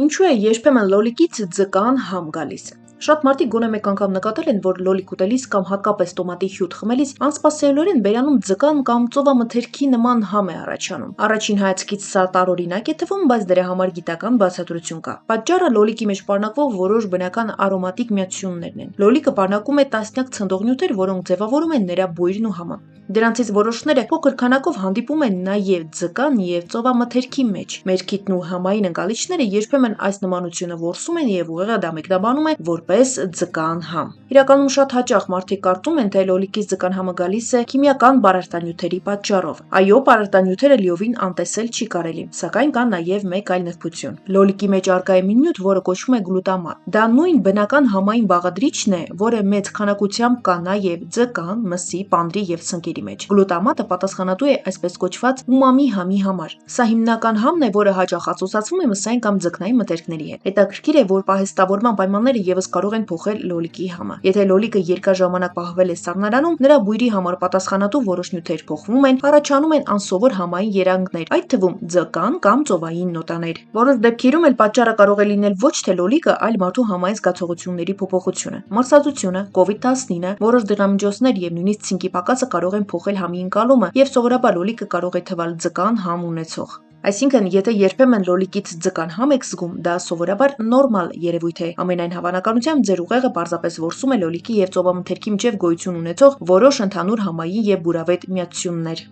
Ինչու է երբեմն լոլիկից ձկան համ գալիս։ Շատ մարդիկ գոնե մեկ անգամ նկատել են, որ լոլիկ ուտելիս կամ հատկապես տոմատի հյութ խմելիս անսպասելիորեն բերանում ձկան կամ ծովամթերքի նման համ է առաջանում։ Առաջին հայացքից սա տարօրինակ է թվում, բայց դրա համար գիտական բացատրություն կա։ Պատճառը լոլիկի մեջ պարունակվող որոշ բնական արոմատիկ միացություններն են։ Լոլիկը պարունակում է տասնյակ ցնդողնյութեր, որոնք ձևավորում են նրա բույրն ու համը։ Դրանցից որոշները փոքր քանակով հանդիպում են նաև ձկան և ծովամթերքի մեջ։ Մերքիթն ու համային ընկալիչները երբեմն այս նմանությունը որսում են և ուղեղը դա մեկնաբանում է որպես ձկան համ։ Իրականում շատ հաճախ մարդիկ կարծում են, թե լոլիկից ձկան համը գալիս է քիմիական պարարտանյութերի պատճառով։ Այո, պարարտանյութերը լիովին անտեսել չի կարելի, սակայն կա նաև մեկ այլ նրբություն։ Լոլիկի մեջ առկա է մի նյութ, որը կոչվում է գլուտամատ։ Դա նույն բնական համային բաղադրիչն է, որը մեծ քանակությամբ կա նաև ձկան, մսի, պանդրի և ցնկերի մեջ։ Գլուտամատը պատասխանատու է այսպես կոչված ումամի համի համար։ Սա հիմնական համն է, որը հաճախ ասոցացվում է մսային կամ ձկնային մթերքների հետ։ Հետաքրքիր է, որ պահեստավորման պայմանները ևս կարող են փոխել լոլիկի համը։ Եթե լոլիկը երկար ժամանակ պահվել է սառնարանում, նրա բույրի համար պատասխանատու որոշ նյութեր փոխվում են, առաջանում են անսովոր համային երանգներ, այդ թվում ձկան կամ ծովային նոտաներ։ Որոշ դեպքերում էլ պատճառը կարող է լինել ոչ թե լոլիկը, այլ մարդու համային զգացողությունների փոփոխությունը։ Մրսածությունը, COVID-19, որոշ դեղամիջոցներ և նույնիսկ ցինկի պակասը կարող են փոխել համի ընկալումը, և սովորաբար լոլիկը կարող է թվալ ձկան համ ունեցող։ Այսինքն, եթե երբեմն լոլիկից ձկան համ եք զգում, դա սովորաբար նորմալ երևույթ է։ Ամենայն հավանականությամբ ձեր ուղեղը պարզապես որսում է լոլիկի և ծովամթերքի միջև գոյություն ունեցող որոշ ընդհանուր համային և բուրավետ միացություններ։